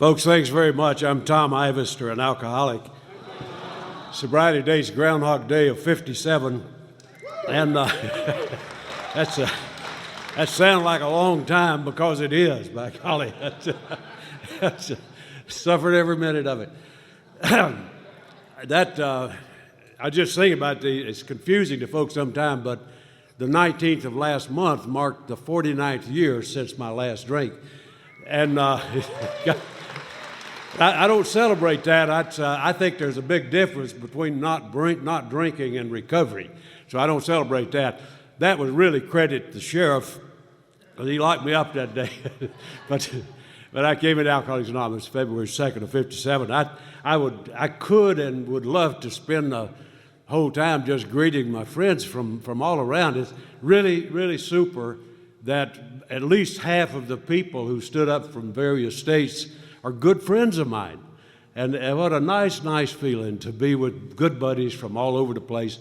Folks, thanks very much. I'm Tom Ivester, an alcoholic. Sobriety Day's Groundhog Day of 57, and that sounds like a long time because it is, by golly. Suffered every minute of it. I just think about it's confusing to folks sometimes, but the 19th of last month marked the 49th year since my last drink. And I don't celebrate that. I think there's a big difference between not drinking and recovery. So I don't celebrate that. That was really credit to the sheriff, because he locked me up that day. but I came into Alcoholics Anonymous February 2nd of 57. I could and would love to spend the whole time just greeting my friends from all around. It's really, really super that at least half of the people who stood up from various states are good friends of mine. And what a nice feeling to be with good buddies from all over the place.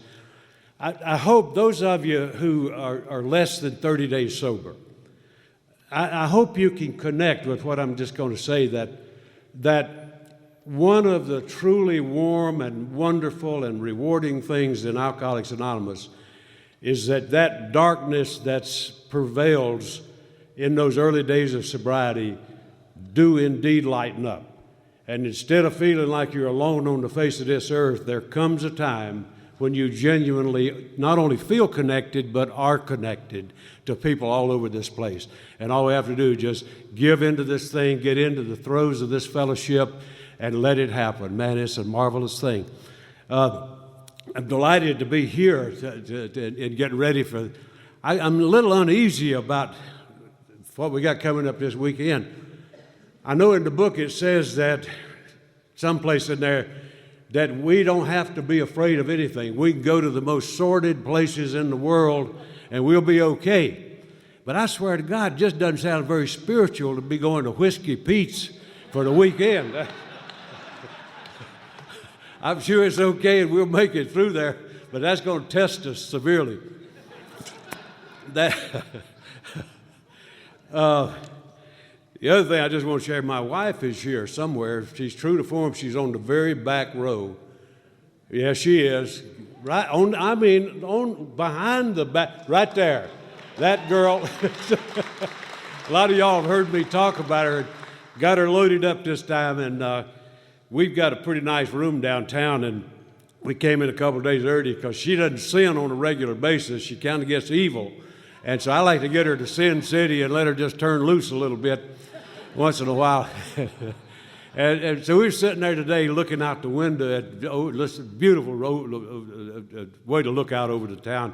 I hope those of you who are less than 30 days sober, I hope you can connect with what I'm just going to say, that one of the truly warm and wonderful and rewarding things in Alcoholics Anonymous is that darkness that prevails in those early days of sobriety do indeed lighten up. And instead of feeling like you're alone on the face of this earth, there comes a time when you genuinely not only feel connected, but are connected to people all over this place. And all we have to do is just give into this thing, get into the throes of this fellowship, and let it happen. Man, it's a marvelous thing. I'm delighted to be here and get ready for. I'm a little uneasy about what we got coming up this weekend. I know in the book it says that someplace in there that we don't have to be afraid of anything. We can go to the most sordid places in the world and we'll be okay. But I swear to God, it just doesn't sound very spiritual to be going to Whiskey Pete's for the weekend. I'm sure it's okay and we'll make it through there, but that's going to test us severely. The other thing I just want to share, my wife is here somewhere. She's true to form. She's on the very back row. Yeah, she is. Right on, behind the back, right there. That girl. A lot of y'all have heard me talk about her. Got her loaded up this time, and we've got a pretty nice room downtown, and we came in a couple of days early because she doesn't sin on a regular basis. She kind of gets evil. And so I like to get her to Sin City and let her just turn loose a little bit once in a while. and so we were sitting there today looking out the window at this beautiful way to look out over the town.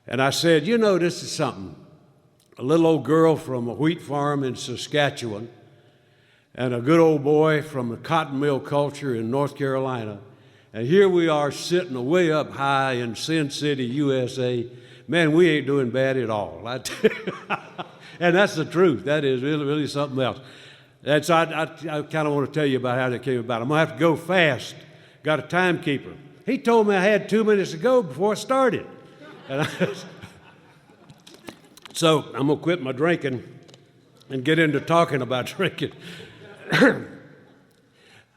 And I said, this is something. A little old girl from a wheat farm in Saskatchewan and a good old boy from the cotton mill culture in North Carolina. And here we are sitting way up high in Sin City, USA. Man, we ain't doing bad at all. And that's the truth. That is really, really something else. And so I kind of want to tell you about how that came about. I'm going to have to go fast. Got a timekeeper. He told me I had 2 minutes to go before it started. So I'm going to quit my drinking and get into talking about drinking.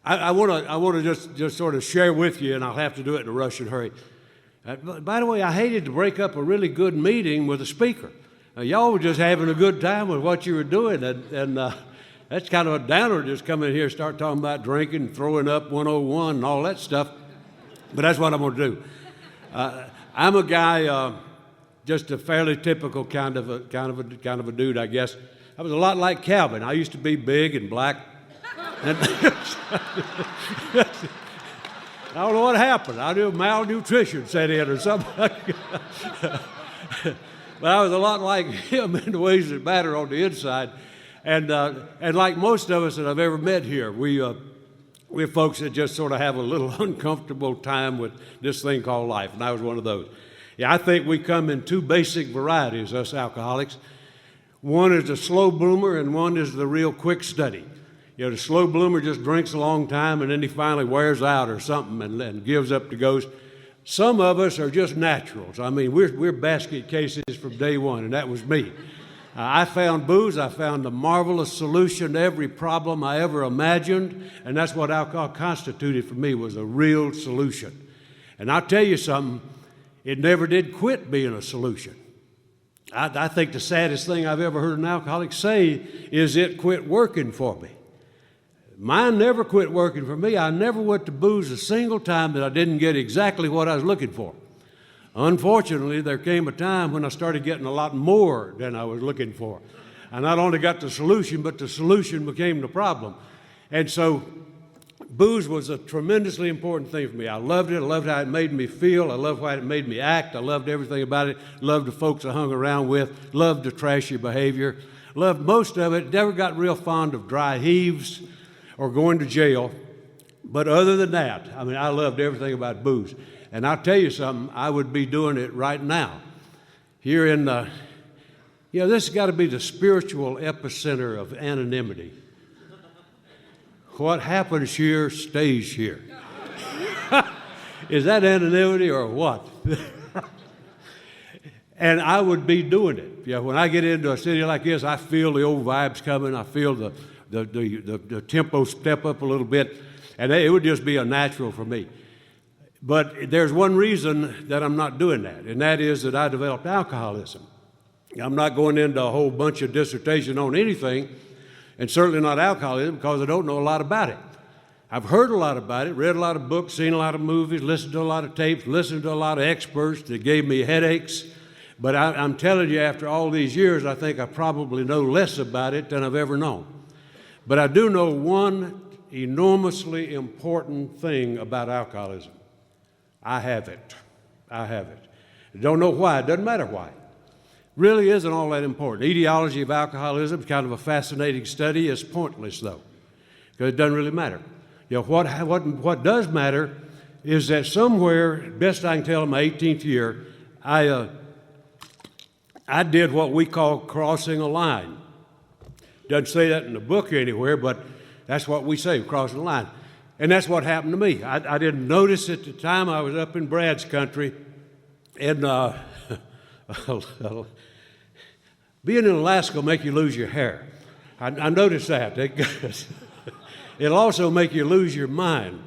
I want to just sort of share with you, and I'll have to do it in a rush and hurry. By the way, I hated to break up a really good meeting with a speaker. Y'all were just having a good time with what you were doing, and that's kind of a downer, just come in here and start talking about drinking, throwing up 101 and all that stuff. But that's what I'm going to do. I'm a guy, just a fairly typical kind of a dude, I guess. I was a lot like Calvin. I used to be big and black. And I don't know what happened. I knew malnutrition set in or something. But I was a lot like him in the ways that matter on the inside. And like most of us that I've ever met here, we're folks that just sort of have a little uncomfortable time with this thing called life. And I was one of those. Yeah, I think we come in two basic varieties, us alcoholics. One is the slow bloomer and one is the real quick study. The slow bloomer just drinks a long time and then he finally wears out or something and gives up the ghost. Some of us are just naturals. I mean, we're basket cases from day one, and that was me. I found booze. I found a marvelous solution to every problem I ever imagined, and that's what alcohol constituted for me, was a real solution. And I'll tell you something, it never did quit being a solution. I think the saddest thing I've ever heard an alcoholic say is it quit working for me. Mine never quit working for me. I never went to booze a single time that I didn't get exactly what I was looking for. Unfortunately, there came a time when I started getting a lot more than I was looking for. I not only got the solution, but the solution became the problem. And so booze was a tremendously important thing for me. I loved it. I loved how it made me feel. I loved how it made me act. I loved everything about it. Loved the folks I hung around with. Loved the trashy behavior. Loved most of it. Never got real fond of dry heaves or going to jail. But other than that, I mean, I loved everything about booze. And I'll tell you something, I would be doing it right now. Here in, this has got to be the spiritual epicenter of anonymity. What happens here stays here. Is that anonymity or what? And I would be doing it. Yeah, when I get into a city like this, I feel the old vibes coming. I feel the tempo step up a little bit, and it would just be a natural for me. But there's one reason that I'm not doing that, and that is that I developed alcoholism. I'm not going into a whole bunch of dissertation on anything, and certainly not alcoholism, because I don't know a lot about it. I've heard a lot about it, read a lot of books, seen a lot of movies, listened to a lot of tapes, listened to a lot of experts that gave me headaches. But I'm telling you, after all these years, I think I probably know less about it than I've ever known. But I do know one enormously important thing about alcoholism. I have it. I have it. Don't know why. It doesn't matter why. Really isn't all that important. Etiology of alcoholism is kind of a fascinating study. It's pointless, though, because it doesn't really matter. What does matter is that somewhere, best I can tell, in my 18th year, I did what we call crossing a line. Doesn't say that in the book anywhere, but that's what we say, crossing a line. And that's what happened to me. I didn't notice at the time. I was up in Brad's country, and being in Alaska will make you lose your hair. I noticed that. It'll also make you lose your mind.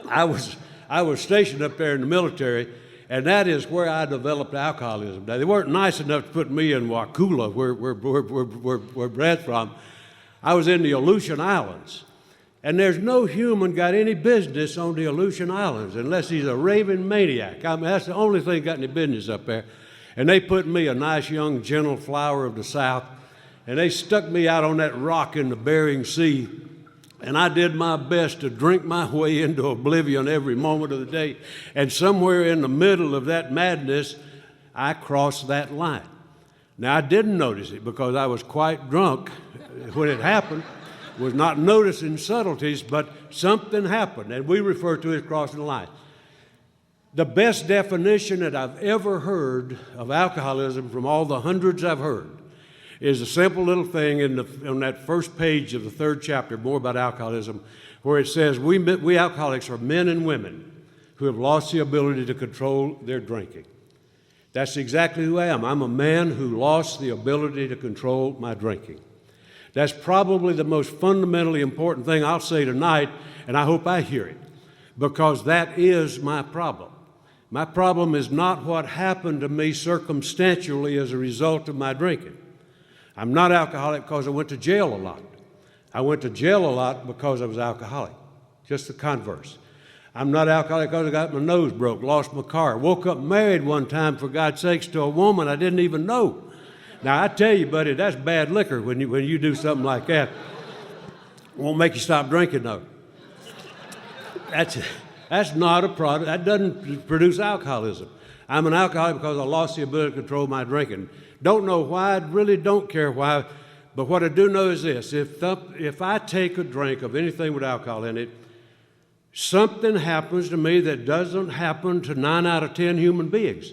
I was stationed up there in the military, and that is where I developed alcoholism. Now, they weren't nice enough to put me in Wakula, where Brad's from. I was in the Aleutian Islands. And there's no human got any business on the Aleutian Islands unless he's a raving maniac. I mean, that's the only thing got any business up there. And they put me, a nice young gentle flower of the South, and they stuck me out on that rock in the Bering Sea. And I did my best to drink my way into oblivion every moment of the day. And somewhere in the middle of that madness, I crossed that line. Now, I didn't notice it because I was quite drunk when it happened. Was not noticing subtleties, but something happened, and we refer to it as crossing the line. The best definition that I've ever heard of alcoholism from all the hundreds I've heard is a simple little thing on that first page of the 3rd chapter, more about alcoholism, where it says, we alcoholics are men and women who have lost the ability to control their drinking. That's exactly who I am. I'm a man who lost the ability to control my drinking. That's probably the most fundamentally important thing I'll say tonight, and I hope I hear it, because that is my problem. My problem is not what happened to me circumstantially as a result of my drinking. I'm not alcoholic because I went to jail a lot. I went to jail a lot because I was alcoholic, just the converse. I'm not alcoholic because I got my nose broke, lost my car, woke up married one time, for God's sakes, to a woman I didn't even know. Now, I tell you, buddy, that's bad liquor when you do something like that. Won't make you stop drinking, though. That's not a product. That doesn't produce alcoholism. I'm an alcoholic because I lost the ability to control my drinking. Don't know why. I really don't care why. But what I do know is this. If I take a drink of anything with alcohol in it, something happens to me that doesn't happen to 9 out of 10 human beings.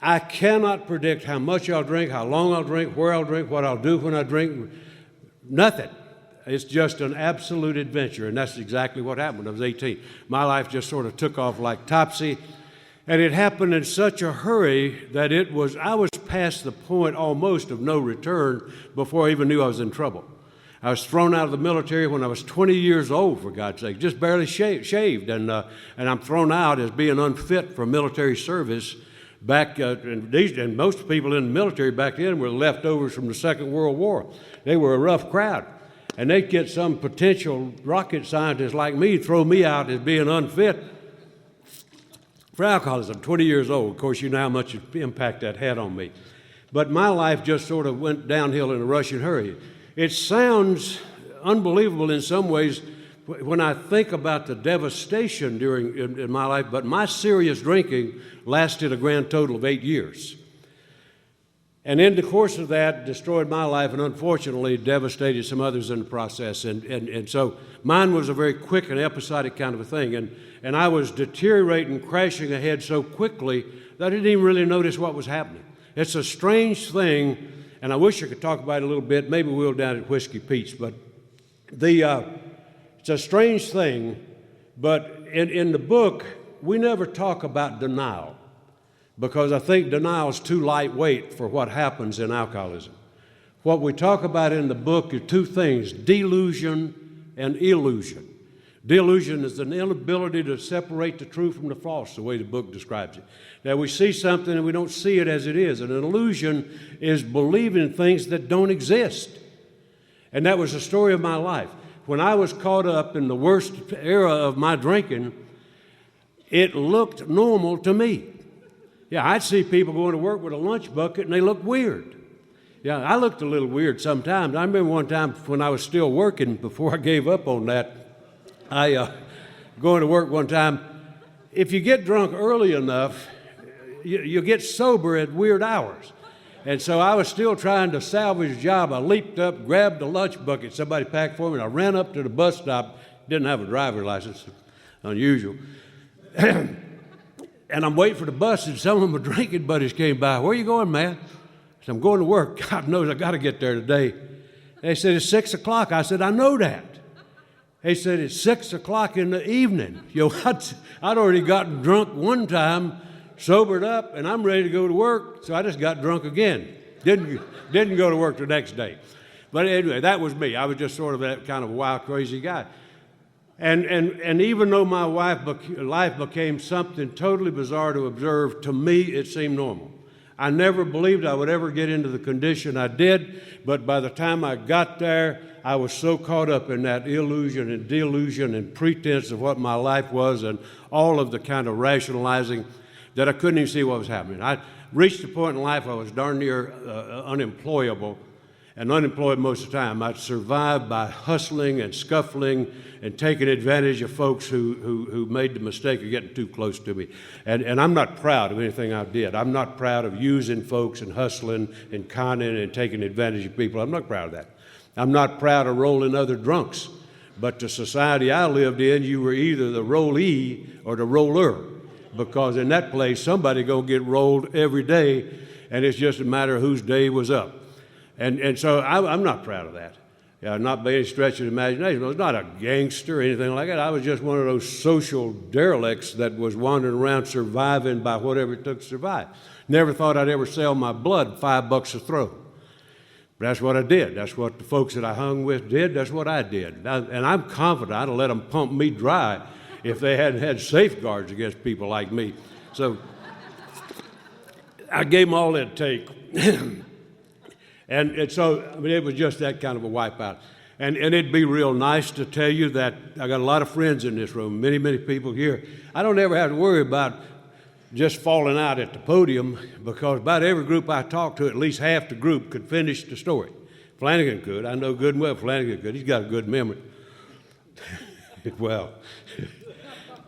I cannot predict how much I'll drink, how long I'll drink, where I'll drink, what I'll do when I drink. Nothing. It's just an absolute adventure, and that's exactly what happened when I was 18. My life just sort of took off like Topsy, And it happened in such a hurry that I was past the point almost of no return before I even knew I was in trouble. I was thrown out of the military when I was 20 years old, for God's sake, just barely shaved, and I'm thrown out as being unfit for military service. And most people in the military back then were leftovers from the Second World War. They were a rough crowd, and they'd get some potential rocket scientist like me, throw me out as being unfit for alcoholism. 20 years old. Of course, you know how much impact that had on me. But my life just sort of went downhill in a rushing hurry. It sounds unbelievable in some ways when I think about the devastation in my life, but my serious drinking lasted a grand total of 8 years. And in the course of that, destroyed my life and unfortunately devastated some others in the process. And so mine was a very quick and episodic kind of a thing. And I was deteriorating, crashing ahead so quickly that I didn't even really notice what was happening. It's a strange thing, and I wish I could talk about it a little bit. Maybe we'll down at Whiskey Pete's. But it's a strange thing, but in the book, we never talk about denial because I think denial is too lightweight for what happens in alcoholism. What we talk about in the book are two things, delusion and illusion. Delusion is an inability to separate the true from the false, the way the book describes it. Now, we see something and we don't see it as it is. And an illusion is believing things that don't exist. And that was the story of my life. When I was caught up in the worst era of my drinking, it looked normal to me. Yeah, I'd see people going to work with a lunch bucket and they looked weird. Yeah, I looked a little weird sometimes. I remember one time when I was still working, before I gave up on that, going to work one time. If you get drunk early enough, you get sober at weird hours. And so I was still trying to salvage a job. I leaped up, grabbed a lunch bucket somebody packed for me, and I ran up to the bus stop. Didn't have a driver's license, unusual. And I'm waiting for the bus, and some of my drinking buddies came by. Where are you going, man? I said, I'm going to work. God knows I got to get there today. They said, it's 6 o'clock. I said, I know that. They said, it's 6 o'clock in the evening. I'd already gotten drunk one time, sobered up, and I'm ready to go to work, so I just got drunk again. Didn't go to work the next day. But anyway, that was me. I was just sort of that kind of a wild, crazy guy. And even though my life became something totally bizarre to observe, to me it seemed normal. I never believed I would ever get into the condition I did, but by the time I got there, I was so caught up in that illusion and delusion and pretense of what my life was and all of the kind of rationalizing that I couldn't even see what was happening. I reached a point in life I was darn near unemployable, and unemployed most of the time. I'd survived by hustling and scuffling and taking advantage of folks who made the mistake of getting too close to me. And I'm not proud of anything I did. I'm not proud of using folks and hustling and conning and taking advantage of people. I'm not proud of that. I'm not proud of rolling other drunks. But the society I lived in, you were either the rollee or the roller, because in that place, somebody going to get rolled every day, and it's just a matter of whose day was up. And so I'm not proud of that. Yeah, not by any stretch of the imagination. I was not a gangster or anything like that. I was just one of those social derelicts that was wandering around surviving by whatever it took to survive. Never thought I'd ever sell my blood $5 a throw. But that's what I did. That's what the folks that I hung with did. That's what I did. And I'm confident I'd have let them pump me dry if they hadn't had safeguards against people like me. So I gave them all it'd take. And so, I mean, it was just that kind of a wipeout. And it'd be real nice to tell you that I got a lot of friends in this room, many, many people here. I don't ever have to worry about just falling out at the podium, because about every group I talked to, at least half the group could finish the story. Flanagan could. I know good and well Flanagan could. He's got a good memory. Well,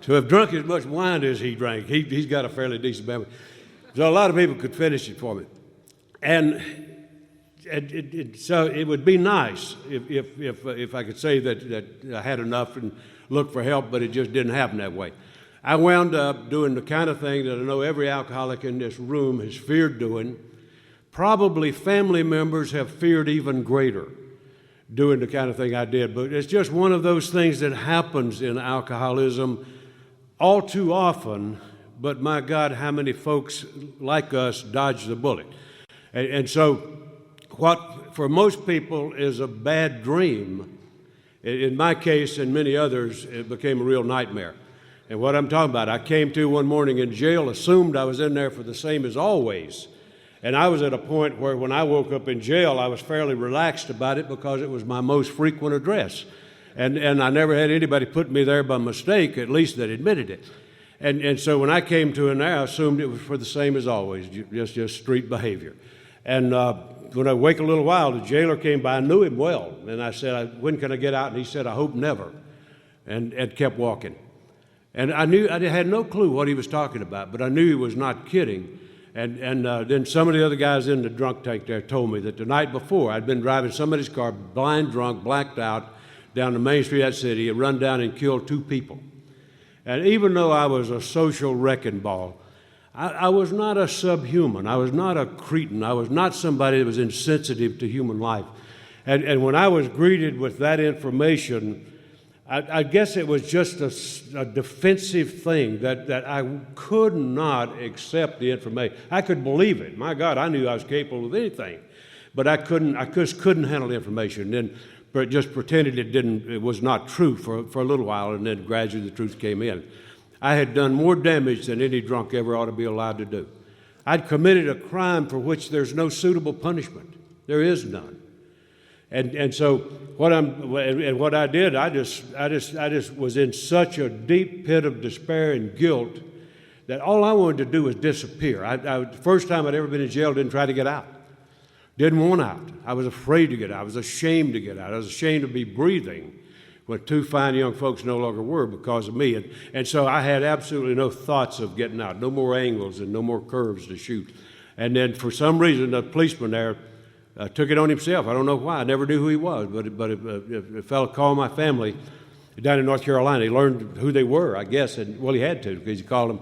to have drunk as much wine as he drank, he's got a fairly decent memory. So a lot of people could finish it for me. And so it would be nice if I could say that I had enough and looked for help, but it just didn't happen that way. I wound up doing the kind of thing that I know every alcoholic in this room has feared doing. Probably family members have feared even greater doing the kind of thing I did. But it's just one of those things that happens in alcoholism all too often, but my God, how many folks like us dodge the bullet. And so what for most people is a bad dream, in my case and many others, it became a real nightmare. And what I'm talking about, I came to one morning in jail, assumed I was in there for the same as always. And I was at a point where when I woke up in jail, I was fairly relaxed about it because it was my most frequent address. And I never had anybody put me there by mistake, at least that admitted it. And so when I came to in there, I assumed it was for the same as always, just street behavior. And when I wait a little while, the jailer came by. I knew him well. And I said, when can I get out? And he said, I hope never. And kept walking. And I had no clue what he was talking about, but I knew he was not kidding. And then some of the other guys in the drunk tank there told me that the night before I'd been driving somebody's car, blind drunk, blacked out, down the main street of that city, and run down and killed 2 people. And even though I was a social wrecking ball, I was not a subhuman. I was not a cretin. I was not somebody that was insensitive to human life. And when I was greeted with that information, I guess it was just a defensive thing that I could not accept the information. I could believe it. My God, I knew I was capable of anything, but I just couldn't handle the information. And then just pretended it was not true for a little while, and then gradually the truth came in. I had done more damage than any drunk ever ought to be allowed to do. I'd committed a crime for which there's no suitable punishment. There is none. And so what I did, I just was in such a deep pit of despair and guilt that all I wanted to do was disappear. The first time I'd ever been in jail, didn't try to get out. Didn't want out. I was afraid to get out. I was ashamed to get out. I was ashamed to be breathing when 2 fine young folks no longer were because of me. And so I had absolutely no thoughts of getting out, no more angles and no more curves to shoot. And then for some reason, the policeman there took it on himself. I don't know why. I never knew who he was, but a fellow called my family down in North Carolina. He learned who they were, I guess, and well, he had to because he called them,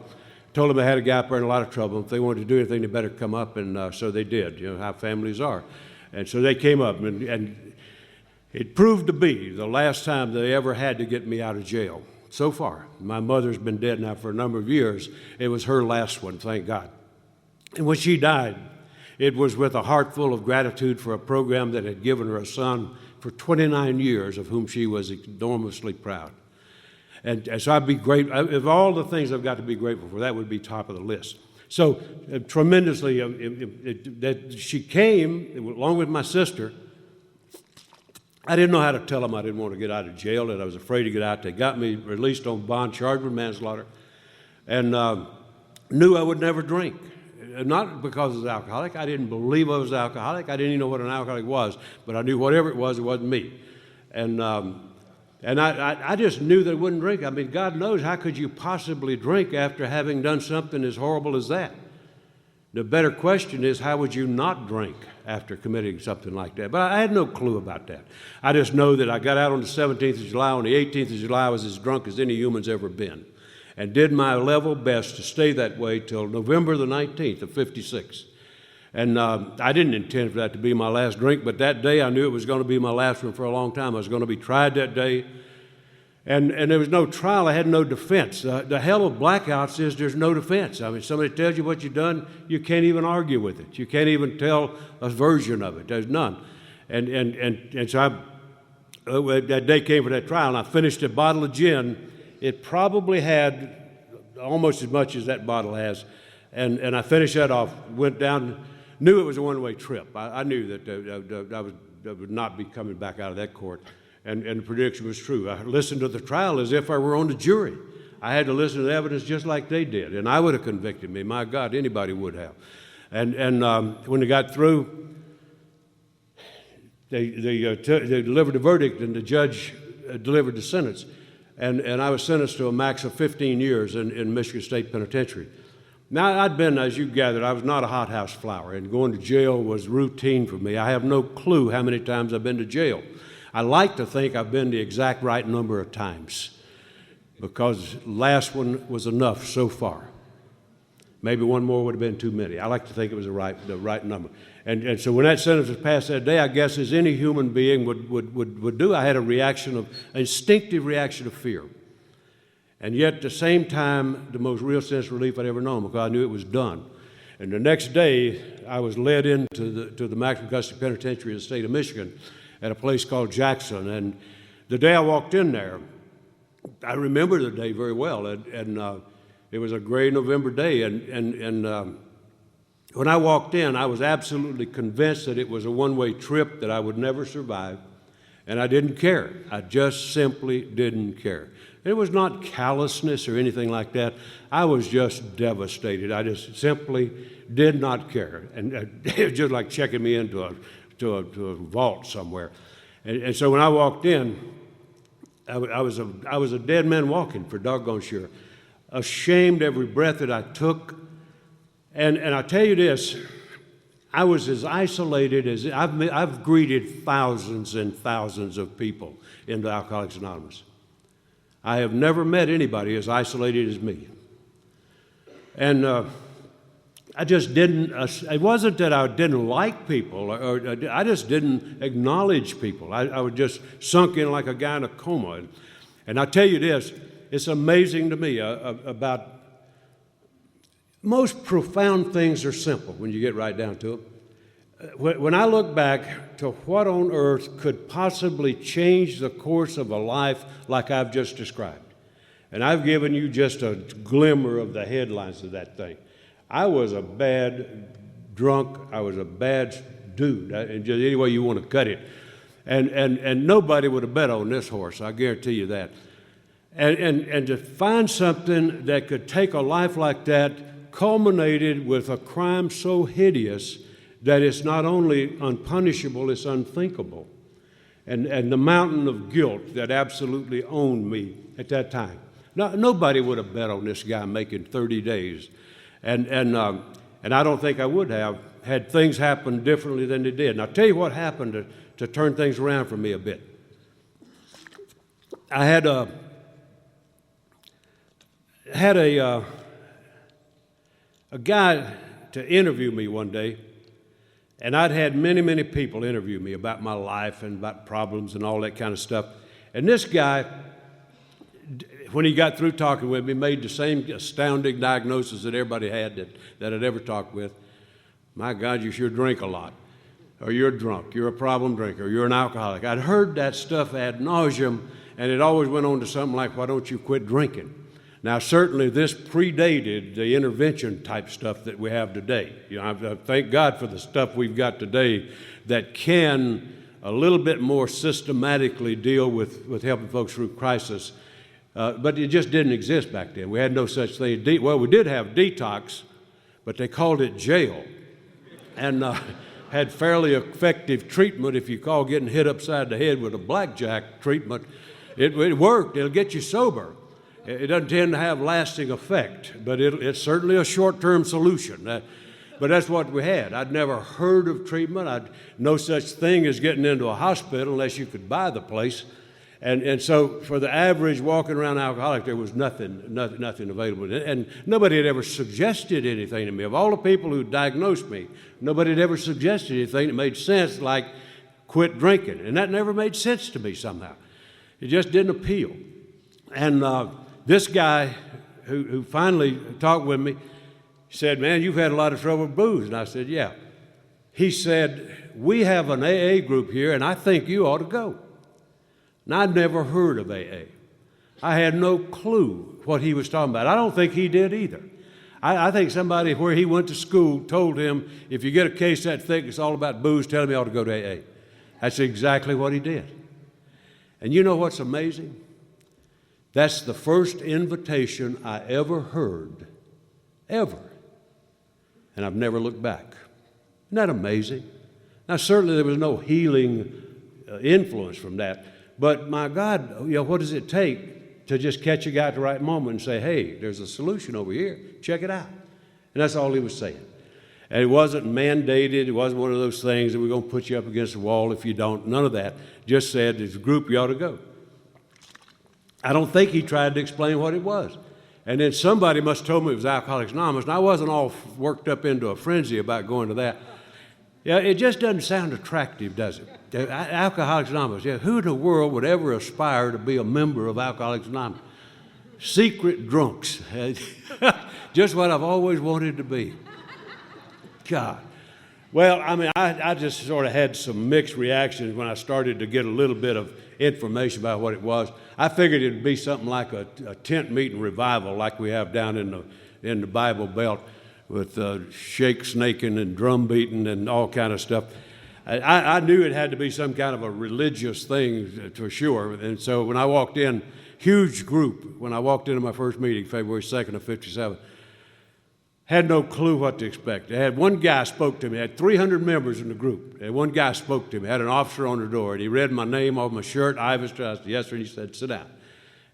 told them they had a guy up there in a lot of trouble. If they wanted to do anything, they better come up, and so they did. You know how families are. And so they came up, and it proved to be the last time they ever had to get me out of jail. So far, my mother's been dead now for a number of years. It was her last one, thank God. And when she died, it was with a heart full of gratitude for a program that had given her a son for 29 years, of whom she was enormously proud. And so I'd be grateful. Of all the things I've got to be grateful for, that would be top of the list. So tremendously, that she came, along with my sister. I didn't know how to tell them I didn't want to get out of jail, that I was afraid to get out. They got me released on bond, charged with manslaughter, and knew I would never drink. Not because I was alcoholic. I didn't believe I was alcoholic. I didn't even know what an alcoholic was, but I knew whatever it wasn't me. And I just knew that I wouldn't drink. I mean, God knows, how could you possibly drink after having done something as horrible as that? The better question is, how would you not drink after committing something like that? But I had no clue about that. I just know that I got out on the 17th of July. On the 18th of July, I was as drunk as any human's ever been, and did my level best to stay that way till November the 19th of 56. And I didn't intend for that to be my last drink, but that day I knew it was going to be my last one for a long time. I was going to be tried that day. And there was no trial. I had no defense. The hell of blackouts is there's no defense. I mean, somebody tells you what you've done, you can't even argue with it. You can't even tell a version of it. There's none. And so that day came for that trial, and I finished a bottle of gin. It probably had almost as much as that bottle has. And I finished that off, went down, knew it was a one-way trip. I knew that I would not be coming back out of that court. And the prediction was true. I listened to the trial as if I were on the jury. I had to listen to the evidence just like they did, and I would have convicted me. My God, anybody would have. And when they got through, they delivered a verdict, and the judge delivered the sentence. And I was sentenced to a max of 15 years in Michigan State Penitentiary. Now, I'd been, as you gathered, I was not a hothouse flower, and going to jail was routine for me. I have no clue how many times I've been to jail. I like to think I've been the exact right number of times, because the last one was enough so far. Maybe one more would have been too many. I like to think it was the right number. And so when that sentence was passed that day, I guess as any human being would do, I had an instinctive reaction of fear. And yet at the same time, the most real sense of relief I'd ever known, because I knew it was done. And the next day, I was led into the maximum custody penitentiary of the state of Michigan at a place called Jackson. And the day I walked in there, I remember the day very well. And it was a gray November day. And when I walked in, I was absolutely convinced that it was a one-way trip that I would never survive. And I didn't care. I just simply didn't care. It was not callousness or anything like that. I was just devastated. I just simply did not care. And it was just like checking me into a vault somewhere. And so when I walked in, I was a dead man walking, for doggone sure. Ashamed every breath that I took. And I tell you this, I was as isolated as I've greeted thousands and thousands of people into Alcoholics Anonymous. I have never met anybody as isolated as me. And I just didn't, it wasn't that I didn't like people, or I just didn't acknowledge people. I was just sunk in like a guy in a coma. And I tell you this, it's amazing to me about most profound things are simple when you get right down to them. When I look back to what on earth could possibly change the course of a life like I've just described, and I've given you just a glimmer of the headlines of that thing. I was a bad drunk. I was a bad dude, and just any way you want to cut it. And nobody would have bet on this horse, I guarantee you that. And to find something that could take a life like that, culminated with a crime so hideous that it's not only unpunishable, it's unthinkable. And the mountain of guilt that absolutely owned me at that time. Nobody would have bet on this guy making 30 days. And I don't think I would have had things happen differently than they did. And I'll tell you what happened to turn things around for me a bit. I had a guy to interview me one day. And I'd had many, many people interview me about my life and about problems and all that kind of stuff. And this guy, when he got through talking with me, made the same astounding diagnosis that everybody had that I'd ever talked with. My God, you sure drink a lot. Or you're drunk. You're a problem drinker. You're an alcoholic. I'd heard that stuff ad nauseum, and it always went on to something like, why don't you quit drinking? Now, certainly this predated the intervention type stuff that we have today. You know, I thank God for the stuff we've got today that can a little bit more systematically deal with helping folks through crisis. But it just didn't exist back then. We had no such thing. Well, we did have detox, but they called it jail. And had fairly effective treatment. If you call getting hit upside the head with a blackjack treatment, it worked. It'll get you sober. It doesn't tend to have lasting effect, but it's certainly a short-term solution. But that's what we had. I'd never heard of treatment. No such thing as getting into a hospital unless you could buy the place. And so for the average walking around alcoholic, there was nothing available. And nobody had ever suggested anything to me. Of all the people who diagnosed me, nobody had ever suggested anything that made sense, like quit drinking. And that never made sense to me somehow. It just didn't appeal. And this guy who finally talked with me said, man, you've had a lot of trouble with booze. And I said, yeah. He said, we have an AA group here, and I think you ought to go. And I'd never heard of AA. I had no clue what he was talking about. I don't think he did either. I think somebody where he went to school told him, if you get a case that thick, it's all about booze, tell him he ought to go to AA. That's exactly what he did. And you know what's amazing? That's the first invitation I ever heard, ever. And I've never looked back. Isn't that amazing? Now, certainly there was no healing influence from that. But my God, you know, what does it take to just catch a guy at the right moment and say, hey, there's a solution over here. Check it out. And that's all he was saying. And it wasn't mandated. It wasn't one of those things that we're going to put you up against the wall if you don't. None of that. Just said, there's a group you ought to go. I don't think he tried to explain what it was. And then somebody must have told me it was Alcoholics Anonymous, and I wasn't all worked up into a frenzy about going to that. Yeah, it just doesn't sound attractive, does it? Alcoholics Anonymous, yeah, who in the world would ever aspire to be a member of Alcoholics Anonymous? secret drunks. Just what I've always wanted to be. God. Well, I mean, I just sort of had some mixed reactions when I started to get a little bit of information about what it was. I figured it'd be something like a tent meeting revival like we have down in the Bible Belt with shake snaking and drum beating and all kind of stuff. I knew it had to be some kind of a religious thing for sure. And so when I walked in, huge group, when I walked into my first meeting, February 2nd of 57, had no clue what to expect. They had one guy spoke to me. They had 300 members in the group. And one guy spoke to me. Had an officer on the door, and he read my name off my shirt. I said, yes, sir. And he said, sit down.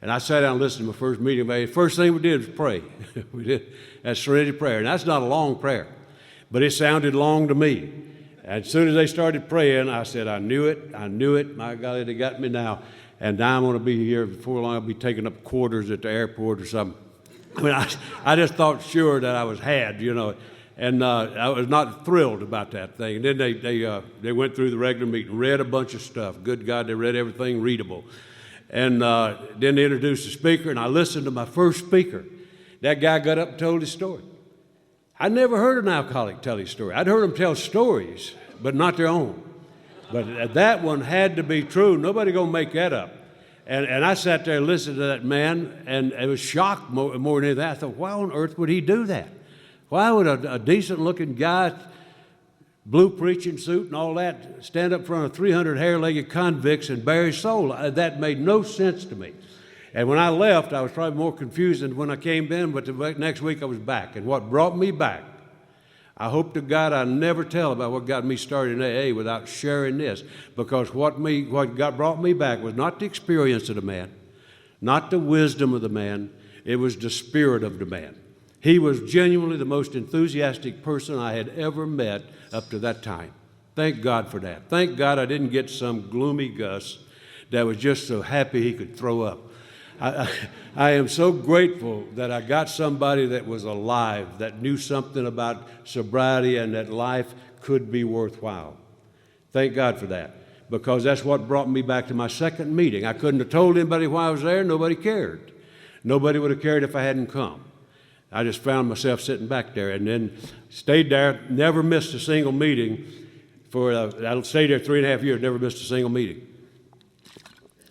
And I sat down and listened to my first meeting. The first thing we did was pray. We did that serenity prayer. And that's not a long prayer, but it sounded long to me. And as soon as they started praying, I said, I knew it. My God, they got me now. And now I'm going to be here. Before long, I'll be taking up quarters at the airport or something. I mean, I just thought sure that I was had, you know, and I was not thrilled about that thing. And then they went through the regular meeting, read a bunch of stuff. Good God, they read everything readable. And then they introduced the speaker, and I listened to my first speaker. That guy got up and told his story. I'd never heard an alcoholic tell his story. I'd heard them tell stories, but not their own. But that one had to be true. Nobody gonna make that up. And I sat there and listened to that man, and I was shocked more than anything. I thought, why on earth would he do that? Why would a decent-looking guy, blue preaching suit and all that, stand up in front of 300 hair-legged convicts and bare his soul? That made no sense to me. And when I left, I was probably more confused than when I came in, but the next week I was back. And what brought me back, I hope to God I never tell about what got me started in AA without sharing this, because what brought me back was not the experience of the man, not the wisdom of the man, it was the spirit of the man. He was genuinely the most enthusiastic person I had ever met up to that time. Thank God for that. Thank God I didn't get some gloomy Gus that was just so happy he could throw up. I am so grateful that I got somebody that was alive, that knew something about sobriety and that life could be worthwhile. Thank God for that, because that's what brought me back to my second meeting. I couldn't have told anybody why I was there. Nobody cared. Nobody would have cared if I hadn't come. I just found myself sitting back there and then stayed there, never missed a single meeting. I stayed there 3.5 years, never missed a single meeting.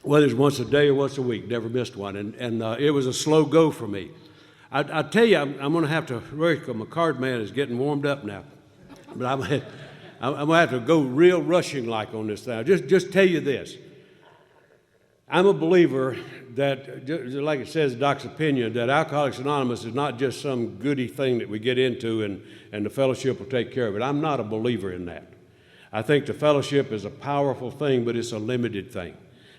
Whether it's once a day or once a week, never missed one. And it was a slow go for me. I tell you, I'm going to have to, my card man is getting warmed up now. But I'm going to have to go real rushing like on this thing. Just tell you this. I'm a believer that, just like it says in Doc's opinion, that Alcoholics Anonymous is not just some goody thing that we get into and the fellowship will take care of it. I'm not a believer in that. I think the fellowship is a powerful thing, but it's a limited thing.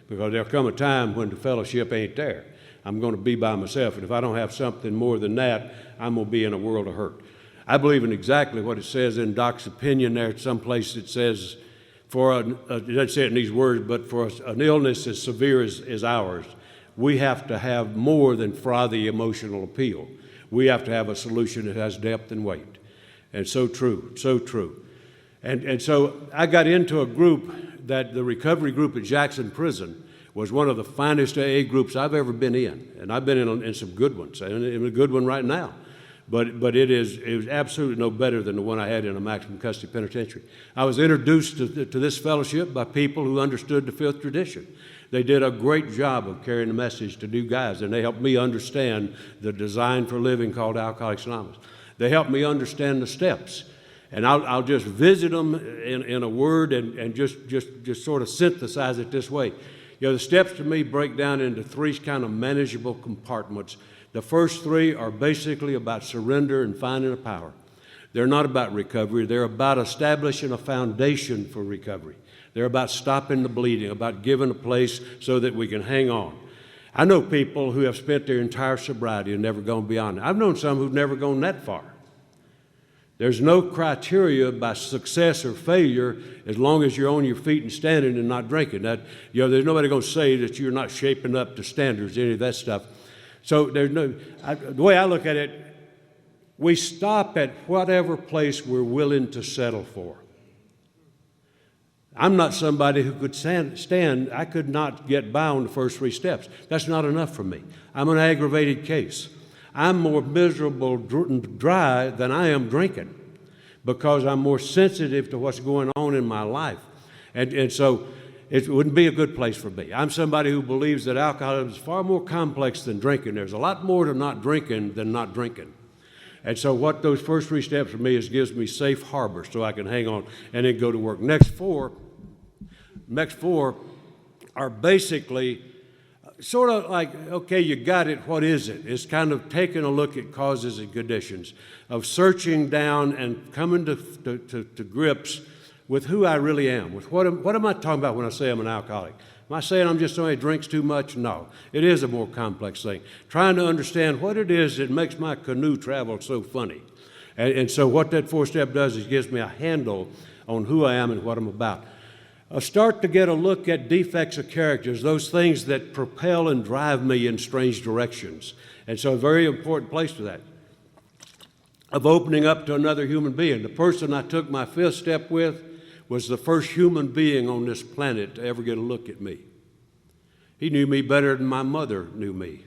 Because there'll come a time when the fellowship ain't there. I'm going to be by myself, and if I don't have something more than that, I'm going to be in a world of hurt. I believe in exactly what it says in Doc's opinion there. Someplace it says, it doesn't say it in these words, but for an illness as severe as ours, we have to have more than frothy emotional appeal. We have to have a solution that has depth and weight. And so true, so true. And so I got into a group that the recovery group at Jackson Prison was one of the finest AA groups I've ever been in. And I've been in some good ones, and in a good one right now. But it was absolutely no better than the one I had in a maximum custody penitentiary. I was introduced to this fellowship by people who understood the fifth tradition. They did a great job of carrying the message to new guys, and they helped me understand the design for living called Alcoholics Anonymous. They helped me understand the steps. And I'll just visit them in a word and just sort of synthesize it this way. You know, the steps to me break down into three kind of manageable compartments. The first three are basically about surrender and finding a power. They're not about recovery. They're about establishing a foundation for recovery. They're about stopping the bleeding, about giving a place so that we can hang on. I know people who have spent their entire sobriety and never gone beyond it. I've known some who've never gone that far. There's no criteria by success or failure as long as you're on your feet and standing and not drinking. There's nobody going to say that you're not shaping up to standards, any of that stuff. So the way I look at it, we stop at whatever place we're willing to settle for. I'm not somebody who could stand, I could not get by on the first 3 steps. That's not enough for me. I'm an aggravated case. I'm more miserable dry than I am drinking because I'm more sensitive to what's going on in my life. And so it wouldn't be a good place for me. I'm somebody who believes that alcoholism is far more complex than drinking. There's a lot more to not drinking than not drinking. And so what those first 3 steps for me is gives me safe harbor so I can hang on and then go to work. Next four are basically sort of like, okay, you got it, what is it? It's kind of taking a look at causes and conditions, of searching down and coming to grips with who I really am, with what am I talking about when I say I'm an alcoholic? Am I saying I'm just somebody who drinks too much? No. It is a more complex thing. Trying to understand what it is that makes my canoe travel so funny. And so what that 4-step does is gives me a handle on who I am and what I'm about. Start to get a look at defects of characters, those things that propel and drive me in strange directions. And so a very important place for that, of opening up to another human being. The person I took my 5th step with was the first human being on this planet to ever get a look at me. He knew me better than my mother knew me.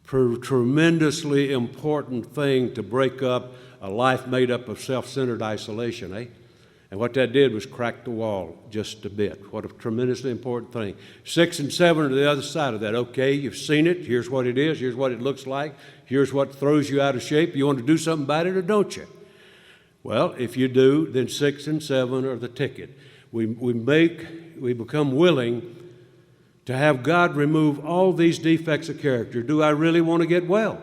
Tremendously important thing to break up a life made up of self-centered isolation, eh? And what that did was crack the wall just a bit. What a tremendously important thing. 6 and 7 are the other side of that. Okay, you've seen it. Here's what it is. Here's what it looks like. Here's what throws you out of shape. You want to do something about it or don't you? Well, if you do, then 6 and 7 are the ticket. We become willing to have God remove all these defects of character. Do I really want to get well?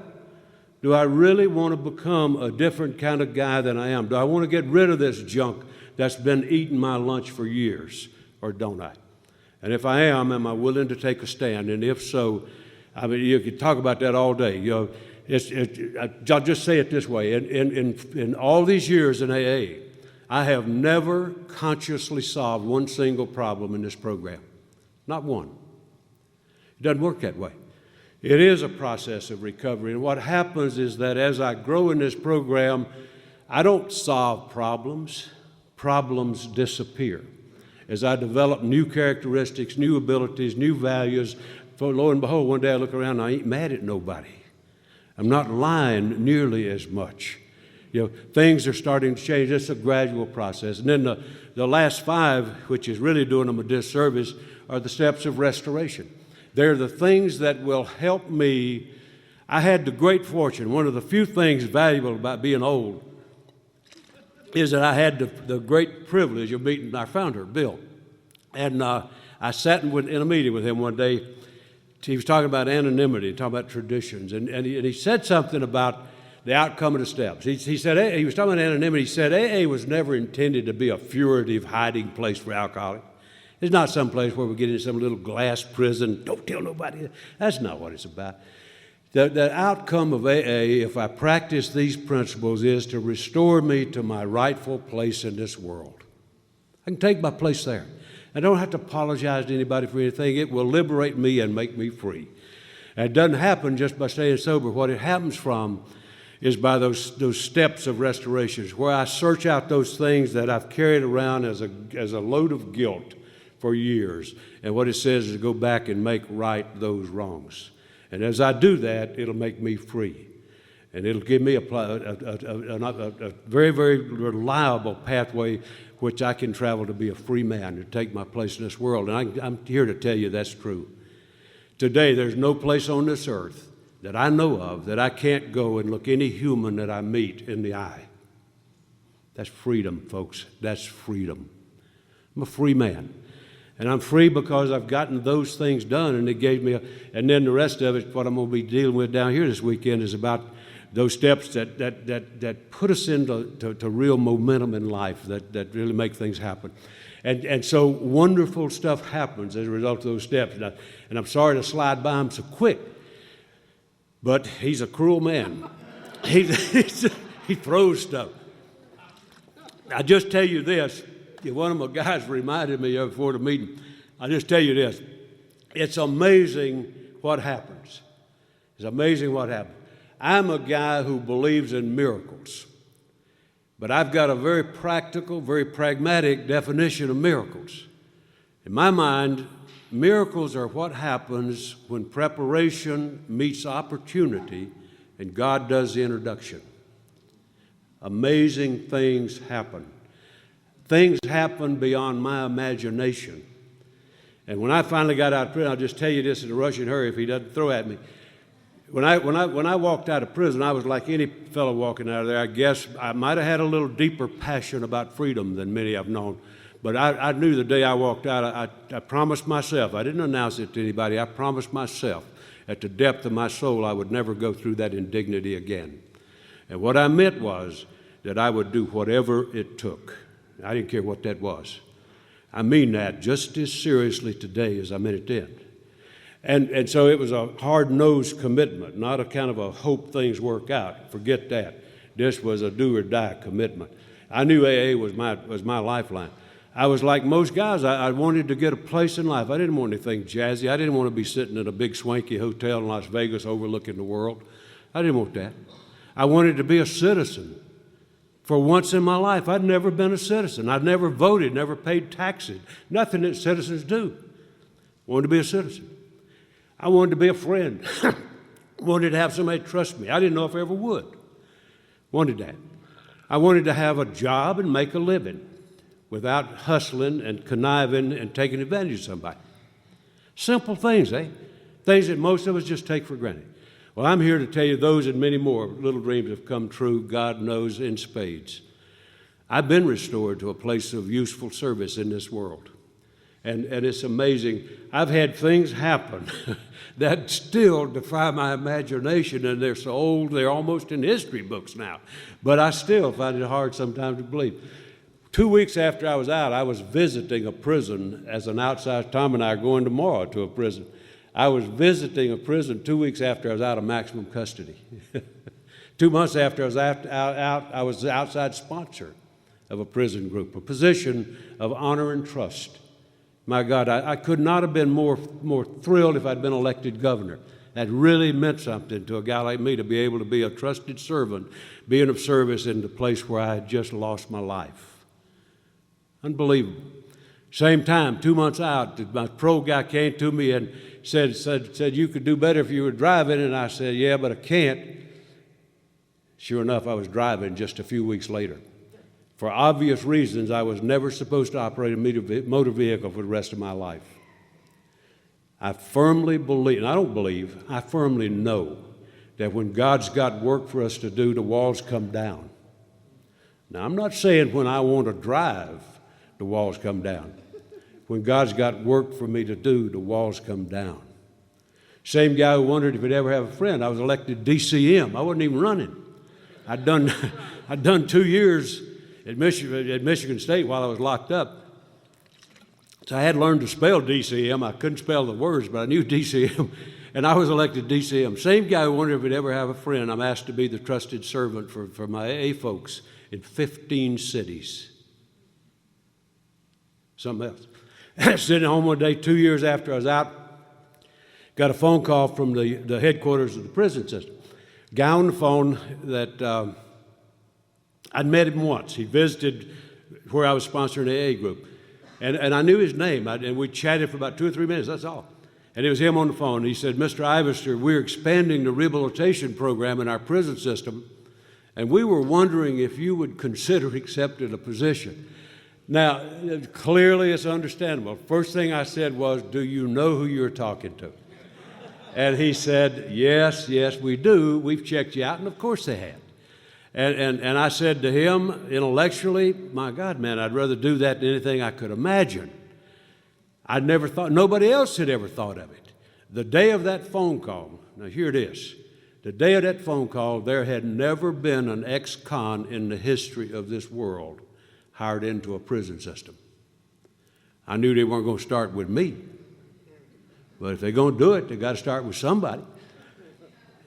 Do I really want to become a different kind of guy than I am? Do I want to get rid of this junk that's been eating my lunch for years, or don't I? And if I am I willing to take a stand? And if so, I mean, you could talk about that all day. You know, I'll just say it this way. In all these years in AA, I have never consciously solved one single problem in this program. Not one. It doesn't work that way. It is a process of recovery. And what happens is that as I grow in this program, I don't solve problems. Problems disappear. As I develop new characteristics, new abilities, new values, for lo and behold, one day I look around and I ain't mad at nobody. I'm not lying nearly as much. You know, things are starting to change. It's a gradual process. And then the last 5, which is really doing them a disservice, are the steps of restoration. They're the things that will help me. I had the great fortune, one of the few things valuable about being old, is that I had the great privilege of meeting our founder, Bill. And I sat in a meeting with him one day. He was talking about anonymity, talking about traditions. And he said something about the outcome of the steps. He said, he was talking about anonymity. He said, AA was never intended to be a furtive hiding place for alcoholics. It's not some place where we get into some little glass prison. Don't tell nobody. That's not what it's about. The outcome of AA, if I practice these principles, is to restore me to my rightful place in this world. I can take my place there. I don't have to apologize to anybody for anything. It will liberate me and make me free. And it doesn't happen just by staying sober. What it happens from is by those steps of restoration, where I search out those things that I've carried around as a load of guilt for years. And what it says is to go back and make right those wrongs. And as I do that, it'll make me free. And it'll give me a very, very reliable pathway which I can travel to be a free man, to take my place in this world. And I'm here to tell you that's true. Today, there's no place on this earth that I know of that I can't go and look any human that I meet in the eye. That's freedom, folks. That's freedom. I'm a free man. And I'm free because I've gotten those things done, and it gave me and then the rest of it, what I'm going to be dealing with down here this weekend, is about those steps that put us into real momentum in life, that really make things happen. And so wonderful stuff happens as a result of those steps. And I'm sorry to slide by him so quick, but he's a cruel man. He throws stuff. I just tell you this. One of my guys reminded me of before the meeting. I'll just tell you this. It's amazing what happens. It's amazing what happens. I'm a guy who believes in miracles. But I've got a very practical, very pragmatic definition of miracles. In my mind, miracles are what happens when preparation meets opportunity and God does the introduction. Amazing things happen. Things happen beyond my imagination. And when I finally got out of prison, I'll just tell you this in a rushing hurry if he doesn't throw at me. When I walked out of prison, I was like any fellow walking out of there. I guess I might have had a little deeper passion about freedom than many I've known. But I knew the day I walked out, I promised myself, I didn't announce it to anybody, I promised myself at the depth of my soul I would never go through that indignity again. And what I meant was that I would do whatever it took. I didn't care what that was. I mean that just as seriously today as I meant it then. And so it was a hard-nosed commitment, not a kind of a hope things work out. Forget that. This was a do-or-die commitment. I knew AA was my lifeline. I was like most guys. I wanted to get a place in life. I didn't want anything jazzy. I didn't want to be sitting in a big swanky hotel in Las Vegas overlooking the world. I didn't want that. I wanted to be a citizen. For once in my life, I'd never been a citizen. I'd never voted, never paid taxes, nothing that citizens do. I wanted to be a citizen. I wanted to be a friend. Wanted to have somebody trust me. I didn't know if I ever would. Wanted that. I wanted to have a job and make a living without hustling and conniving and taking advantage of somebody. Simple things, eh? Things that most of us just take for granted. Well, I'm here to tell you those and many more little dreams have come true, God knows, in spades. I've been restored to a place of useful service in this world. And it's amazing. I've had things happen that still defy my imagination, and they're so old, they're almost in history books now. But I still find it hard sometimes to believe. 2 weeks after I was out, I was visiting a prison as an outside. Tom and I are going tomorrow to a prison. I was visiting a prison 2 weeks after I was out of maximum custody. 2 months after I was out, I was the outside sponsor of a prison group, a position of honor and trust. My God, I could not have been more thrilled if I'd been elected governor. That really meant something to a guy like me to be able to be a trusted servant, being of service in the place where I had just lost my life. Unbelievable. Same time, 2 months out, my pro guy came to me and said you could do better if you were driving, and I said, yeah, but I can't. Sure enough, I was driving just a few weeks later. For obvious reasons, I was never supposed to operate a motor vehicle for the rest of my life. I firmly believe, and I don't believe, I firmly know that when God's got work for us to do, the walls come down. Now, I'm not saying when I want to drive, the walls come down. When God's got work for me to do, the walls come down. Same guy who wondered if he'd ever have a friend. I was elected DCM. I wasn't even running. I'd done 2 years at Michigan State while I was locked up. So I had learned to spell DCM. I couldn't spell the words, but I knew DCM, and I was elected DCM. Same guy who wondered if he'd ever have a friend. I'm asked to be the trusted servant for my AA folks in 15 cities. Something else. Sitting home one day, 2 years after I was out, got a phone call from the headquarters of the prison system. Guy on the phone that I'd met him once. He visited where I was sponsoring an AA group. And I knew his name, and we chatted for about 2 or 3 minutes, that's all. And it was him on the phone. He said, Mr. Ivester, we're expanding the rehabilitation program in our prison system, and we were wondering if you would consider accepting a position. Now, clearly it's understandable. First thing I said was, do you know who you're talking to? And he said, yes, we do. We've checked you out, and of course they had. And I said to him intellectually, my God, man, I'd rather do that than anything I could imagine. I'd never thought, nobody else had ever thought of it. The day of that phone call, now here it is. The day of that phone call, there had never been an ex-con in the history of this world hired into a prison system. I knew they weren't going to start with me. But if they're going to do it, they've got to start with somebody.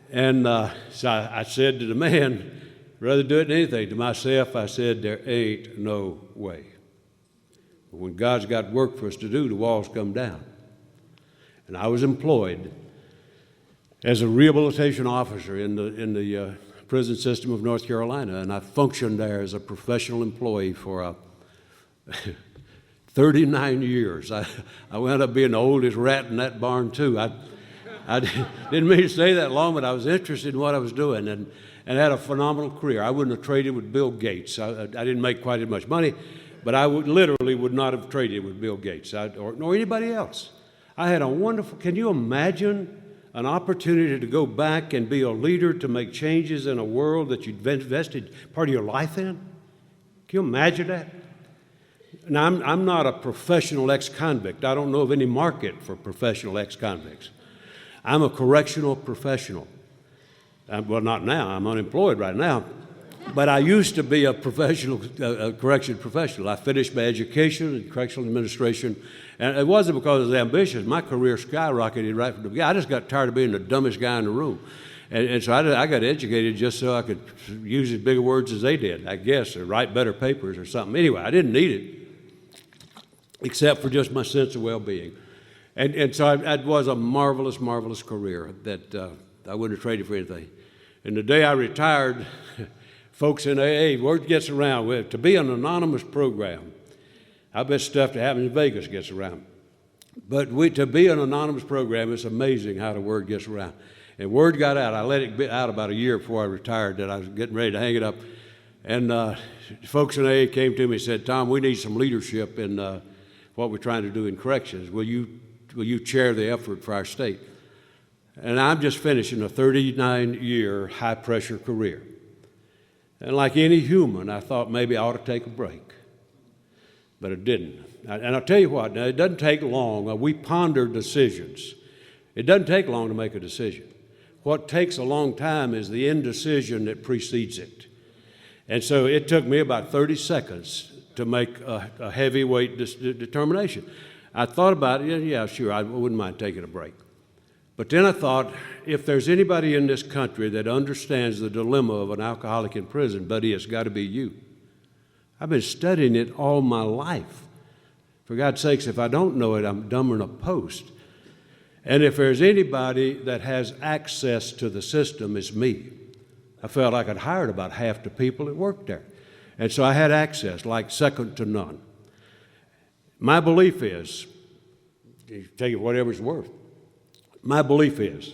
And so I said to the man, rather do it than anything. To myself, I said, there ain't no way. But when God's got work for us to do, the walls come down. And I was employed as a rehabilitation officer in the prison system of North Carolina, and I functioned there as a professional employee for 39 years. I wound up being the oldest rat in that barn, too. I didn't mean to stay that long, but I was interested in what I was doing and had a phenomenal career. I wouldn't have traded with Bill Gates. I didn't make quite as much money, but I literally would not have traded with Bill Gates nor anybody else. I had a wonderful, can you imagine an opportunity to go back and be a leader to make changes in a world that you'd invested part of your life in? Can you imagine that? Now, I'm not a professional ex-convict. I don't know of any market for professional ex-convicts. I'm a correctional professional. Well, not now. I'm unemployed right now. But I used to be a correction professional. I finished my education in correctional administration, and it wasn't because I was ambitious. My career skyrocketed right from the beginning. I just got tired of being the dumbest guy in the room. And so I got educated just so I could use as big words as they did, I guess, or write better papers or something. Anyway, I didn't need it, except for just my sense of well-being. And so it was a marvelous, marvelous career that I wouldn't have traded for anything. And the day I retired, folks in AA, word gets around, to be an anonymous program, I bet stuff that happens in Vegas gets around. But to be an anonymous program, it's amazing how the word gets around. And word got out. I let it get out about a year before I retired that I was getting ready to hang it up. And folks in AA came to me and said, Tom, we need some leadership in what we're trying to do in corrections. Will you chair the effort for our state? And I'm just finishing a 39-year high-pressure career. And like any human, I thought maybe I ought to take a break. But it didn't. And I'll tell you what, now, it doesn't take long. We ponder decisions. It doesn't take long to make a decision. What takes a long time is the indecision that precedes it. And so it took me about 30 seconds to make a heavyweight determination. I thought about it, yeah, sure, I wouldn't mind taking a break. But then I thought, if there's anybody in this country that understands the dilemma of an alcoholic in prison, buddy, it's got to be you. I've been studying it all my life. For God's sakes, if I don't know it, I'm dumber than a post. And if there's anybody that has access to the system, it's me. I felt like I'd hired about half the people that worked there. And so I had access, like second to none. My belief is, take it whatever it's worth, my belief is,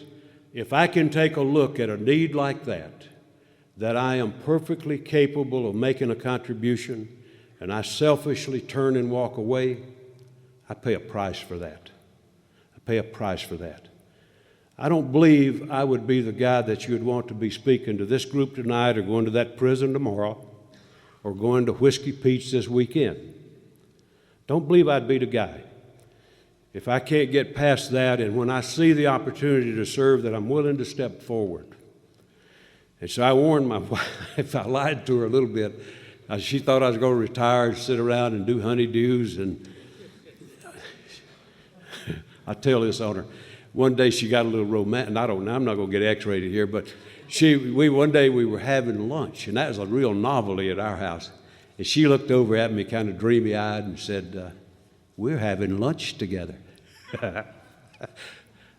if I can take a look at a need like that I am perfectly capable of making a contribution, and I selfishly turn and walk away, I pay a price for that. I pay a price for that. I don't believe I would be the guy that you would want to be speaking to this group tonight or going to that prison tomorrow or going to Whiskey Pete's this weekend. Don't believe I'd be the guy. If I can't get past that, and when I see the opportunity to serve, that I'm willing to step forward. And so I warned my wife, I lied to her a little bit. She thought I was going to retire and sit around and do honeydews, and I tell this on her. One day she got a little romantic, and I don't know, I'm not going to get X-rated here, but one day we were having lunch, and that was a real novelty at our house. And she looked over at me kind of dreamy-eyed and said, we're having lunch together.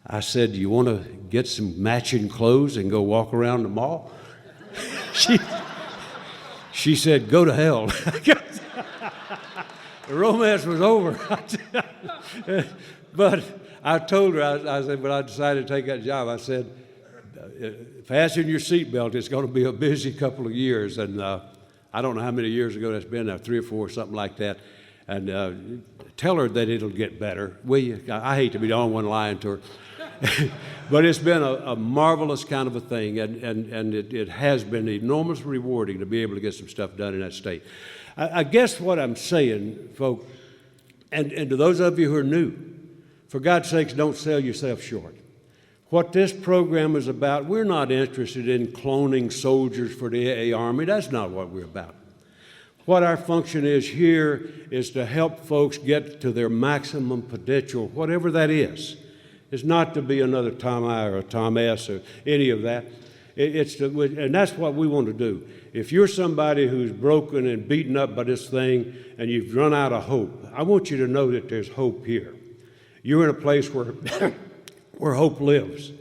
I said, do you want to get some matching clothes and go walk around the mall? She said, go to hell. The romance was over. But I told her, I said, but I decided to take that job. I said, fasten your seatbelt. It's going to be a busy couple of years. And I don't know how many years ago that's been now, 3 or 4, something like that. And tell her that it'll get better, will you? I hate to be the only one lying to her. But it's been a marvelous kind of a thing, and it has been enormously rewarding to be able to get some stuff done in that state. I guess what I'm saying, folks, and to those of you who are new, for God's sakes, don't sell yourself short. What this program is about, we're not interested in cloning soldiers for the AA Army. That's not what we're about. What our function is here is to help folks get to their maximum potential, whatever that is. It's not to be another Tom I or a Tom S or any of that. And that's what we want to do. If you're somebody who's broken and beaten up by this thing and you've run out of hope, I want you to know that there's hope here. You're in a place where, where hope lives.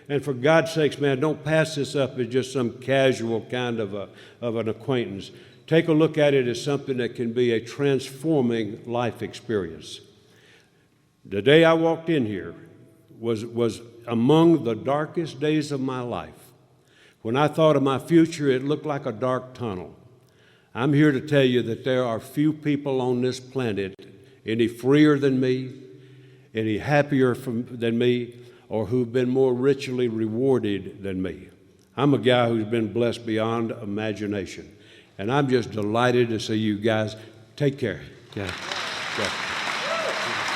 And for God's sakes, man, don't pass this up as just some casual kind of an acquaintance. Take a look at it as something that can be a transforming life experience. The day I walked in here was among the darkest days of my life. When I thought of my future, it looked like a dark tunnel. I'm here to tell you that there are few people on this planet any freer than me, any happier than me, or who've been more richly rewarded than me. I'm a guy who's been blessed beyond imagination, and I'm just delighted to see you guys. Take care. Yeah.